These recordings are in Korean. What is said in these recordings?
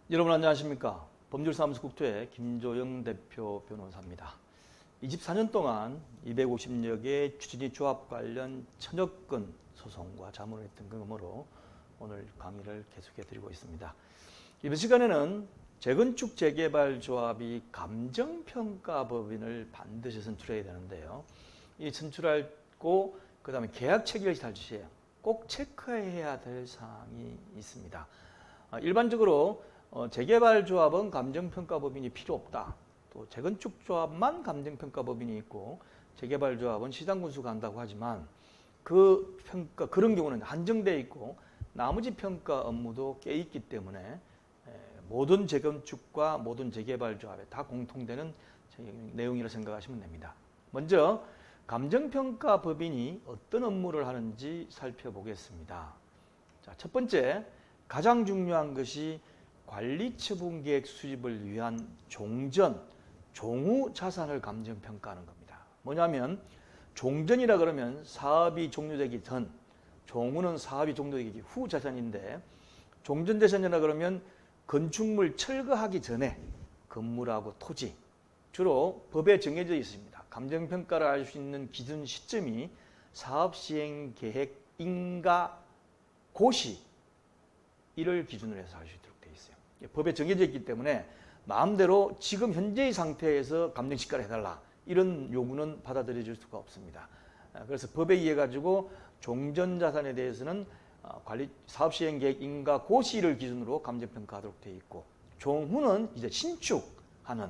여러분 안녕하십니까? 법률사무소 국토의 김조영 대표 변호사입니다. 24년 동안 250여 개 추진위 조합 관련 1000여 건 소송과 자문을 했던 경험으로 오늘 강의를 계속해 드리고 있습니다. 이번 시간에는 재건축 재개발 조합이 감정평가법인을 반드시 선출해야 되는데요. 이 선출하고 그 다음에 계약 체결 당시에 꼭 체크해야 될 사항이 있습니다. 일반적으로 재개발 조합은 감정평가법인이 필요 없다. 또 재건축 조합만 감정평가법인이 있고 재개발 조합은 시장군수가 한다고 하지만 그 평가 그런 경우는 한정되어 있고 나머지 평가 업무도 꽤 있기 때문에 모든 재건축과 모든 재개발 조합에 다 공통되는 내용이라 생각하시면 됩니다. 먼저 감정평가법인이 어떤 업무를 하는지 살펴보겠습니다. 자, 첫 번째 가장 중요한 것이 관리처분계획 수립을 위한 종전, 종후 자산을 감정평가하는 겁니다. 뭐냐면 종전이라 그러면 사업이 종료되기 전, 종후는 사업이 종료되기 후 자산인데 종전 자산이라 그러면 건축물 철거하기 전에 건물하고 토지, 주로 법에 정해져 있습니다. 감정평가를 할 수 있는 기준 시점이 사업시행계획 인가 고시 이를 기준으로 해서 할 수 있도록 되어 있어요. 법에 정해져 있기 때문에 마음대로 지금 현재의 상태에서 감정시가를 해달라 이런 요구는 받아들여질 수가 없습니다. 그래서 법에 의해 가지고 종전자산에 대해서는 관리 사업시행계획 인가 고시를 기준으로 감정평가하도록 되어 있고 종후는 이제 신축하는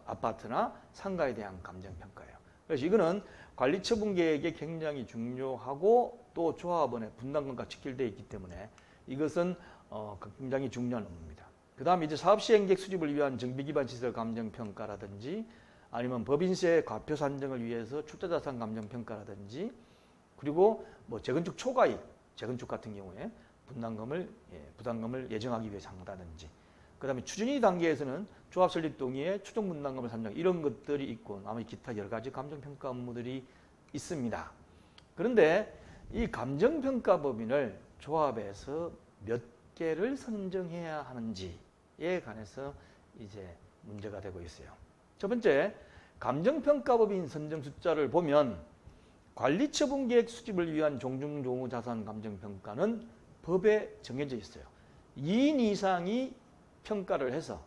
아파트나 상가에 대한 감정평가예요. 그래서 이거는 관리처분계획에 굉장히 중요하고 또 조합원의 분담금과 직결되어 있기 때문에 이것은 굉장히 중요한 업무입니다. 그 다음에 이제 사업시행계획 수립을 위한 정비기반시설 감정평가라든지 아니면 법인세 과표 산정을 위해서 출자자산 감정평가라든지 그리고 뭐 재건축 초과이익, 재건축 같은 경우에 부담금을 예정하기 위해서 한다든지 그 다음에 추진위 단계에서는 조합 설립 동의에 추정 분담금을 산정 이런 것들이 있고 나머지 기타 여러 가지 감정평가 업무들이 있습니다. 그런데 이 감정평가법인을 조합에서 몇 개를 선정해야 하는지에 관해서 이제 문제가 되고 있어요. 첫 번째, 감정평가법인 선정 숫자를 보면 관리처분계획 수립을 위한 종중종후 자산 감정평가는 법에 정해져 있어요. 2인 이상이 평가를 해서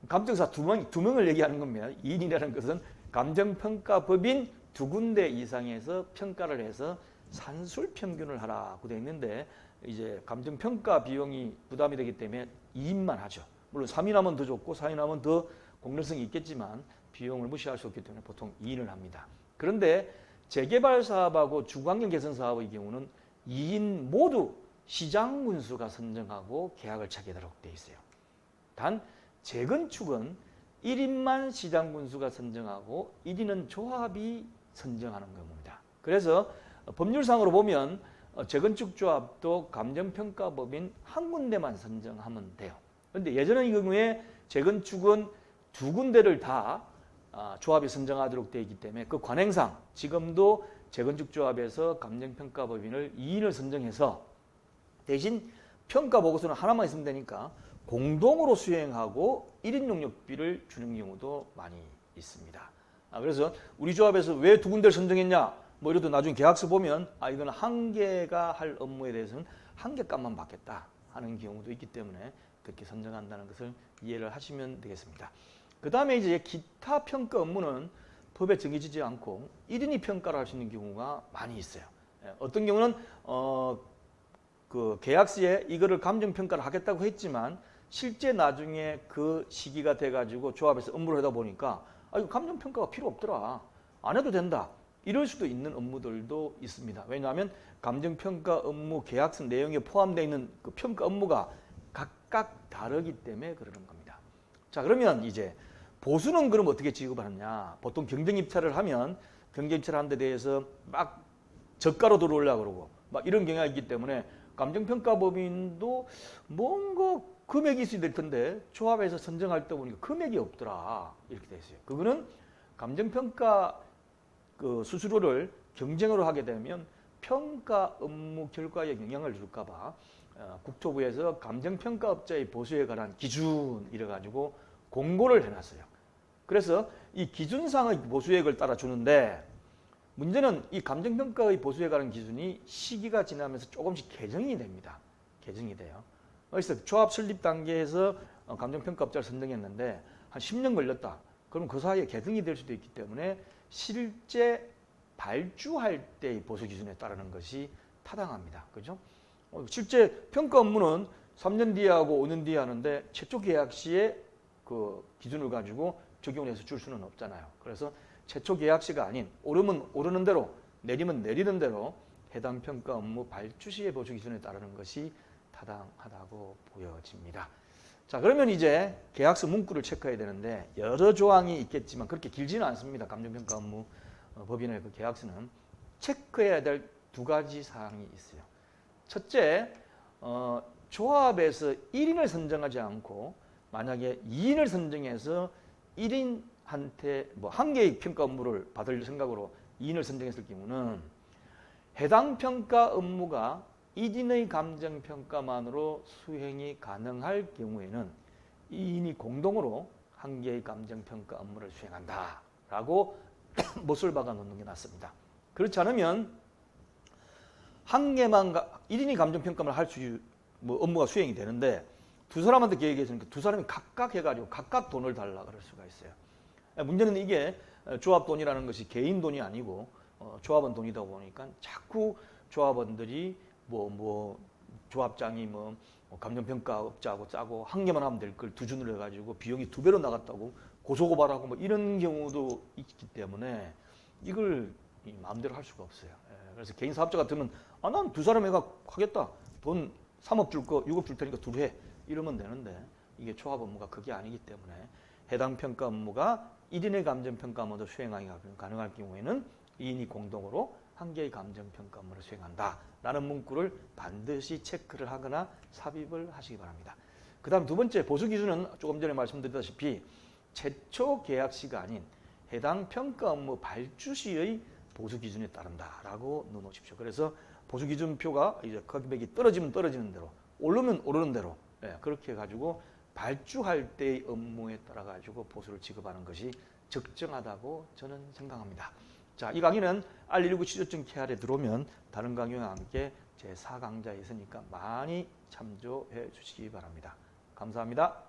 감정사 두 명을 얘기하는 겁니다. 2인이라는 것은 감정평가법인 2군데 이상에서 평가를 해서 산술평균을 하라고 되어 있는데 이제 감정평가 비용이 부담이 되기 때문에 2인만 하죠. 물론 3인 하면 더 좋고 4인 하면 더 공정성이 있겠지만 비용을 무시할 수 없기 때문에 보통 2인을 합니다. 그런데 재개발 사업하고 주거환경 개선 사업의 경우는 2인 모두 시장군수가 선정하고 계약을 체결하도록 되어 있어요. 단 재건축은 1인만 시장군수가 선정하고 1인은 조합이 선정하는 겁니다. 그래서 법률상으로 보면 재건축 조합도 감정평가법인 한 군데만 선정하면 돼요. 그런데 예전의 경우에 재건축은 2군데를 다 조합이 선정하도록 되어 있기 때문에 그 관행상 지금도 재건축 조합에서 감정평가법인을 2인을 선정해서 대신 평가보고서는 하나만 있으면 되니까 공동으로 수행하고 1인 용역비를 주는 경우도 많이 있습니다. 그래서 우리 조합에서 왜 2군데를 선정했냐? 뭐 이래도 나중에 계약서 보면 이거는 한 개가 할 업무에 대해서는 한 개 값만 받겠다 하는 경우도 있기 때문에 그렇게 선정한다는 것을 이해를 하시면 되겠습니다. 그 다음에 이제 기타 평가 업무는 법에 정해지지 않고 1인이 평가를 할 수 있는 경우가 많이 있어요. 어떤 경우는 그 계약서에 이거를 감정평가를 하겠다고 했지만 실제 나중에 그 시기가 돼가지고 조합에서 업무를 하다 보니까 이거 감정평가가 필요 없더라. 안 해도 된다. 이럴 수도 있는 업무들도 있습니다. 왜냐하면 감정평가 업무 계약서 내용에 포함되어 있는 그 평가 업무가 각각 다르기 때문에 그러는 겁니다. 자, 그러면 이제 보수는 그럼 어떻게 지급을 하느냐. 보통 경쟁입찰을 하면 경쟁입찰을 하는 데 대해서 막 저가로 들어오려고 그러고 막 이런 경향이 있기 때문에 감정평가법인도 뭔가 금액이 있어야 될 텐데 조합에서 선정할 때 보니까 금액이 없더라. 이렇게 돼 있어요. 그거는 감정평가 그 수수료를 경쟁으로 하게 되면 평가 업무 결과에 영향을 줄까봐 국토부에서 감정평가업자의 보수에 관한 기준 이래 가지고 공고를 해놨어요. 그래서 이 기준상의 보수액을 따라 주는데 문제는 이 감정평가의 보수에 관한 기준이 시기가 지나면서 조금씩 개정이 됩니다. 개정이 돼요. 그래서 조합 설립 단계에서 감정평가업자를 선정했는데 한 10년 걸렸다. 그럼 그 사이에 개정이 될 수도 있기 때문에 실제 발주할 때의 보수 기준에 따르는 것이 타당합니다. 그죠? 실제 평가 업무는 3년 뒤에 하고 5년 뒤에 하는데 최초 계약 시에 그 기준을 가지고 적용해서 줄 수는 없잖아요. 그래서 최초 계약 시가 아닌 오르면 오르는 대로 내리면 내리는 대로 해당 평가 업무 발주 시의 보수 기준에 따르는 것이 타당하다고 보여집니다. 자, 그러면 이제 계약서 문구를 체크해야 되는데 여러 조항이 있겠지만 그렇게 길지는 않습니다. 감정평가 업무 법인의 그 계약서는 체크해야 될 두 가지 사항이 있어요. 첫째, 조합에서 1인을 선정하지 않고 만약에 2인을 선정해서 1인한테 뭐 한 개의 평가 업무를 받을 생각으로 2인을 선정했을 경우는 해당 평가 업무가 1인의 감정평가만으로 수행이 가능할 경우에는 2인이 공동으로 한 개의 감정평가 업무를 수행한다라고 못을 박아 놓는 게 낫습니다. 그렇지 않으면 한 개만 1인이 감정평가만 할 수 뭐 업무가 수행이 되는데 두 사람한테 계획했으니까 두 사람이 각각 해가지고 각각 돈을 달라 그럴 수가 있어요. 문제는 이게 조합 돈이라는 것이 개인 돈이 아니고 조합원 돈이다 보니까 자꾸 조합원들이 조합장이 감정평가업자하고 짜고 한 개만 하면 될 걸 두 준을 해가지고 비용이 2배로 나갔다고 고소고발하고 뭐 이런 경우도 있기 때문에 이걸 마음대로 할 수가 없어요. 그래서 개인 사업자 같으면 난 두 사람 해가 하겠다. 돈 3억 줄 거 6억 줄 테니까 둘 해. 이러면 되는데 이게 조합 업무가 그게 아니기 때문에 해당 평가 업무가 1인의 감정평가 업무도 수행하기 가능할 경우에는 2인이 공동으로 한 개의 감정평가 업무를 수행한다라는 문구를 반드시 체크를 하거나 삽입을 하시기 바랍니다. 그 다음 두 번째 보수 기준은 조금 전에 말씀드렸다시피 최초 계약 시가 아닌 해당 평가 업무 발주 시의 보수 기준에 따른다라고 넣어놓으십시오. 그래서 보수 기준표가 이제 금액이 떨어지면 떨어지는 대로 오르면 오르는 대로 그렇게 해가지고 발주할 때의 업무에 따라 가지고 보수를 지급하는 것이 적정하다고 저는 생각합니다. 자, 이 강의는 R119 취조증 KR에 들어오면 다른 강의와 함께 제 4강좌에 있으니까 많이 참조해 주시기 바랍니다. 감사합니다.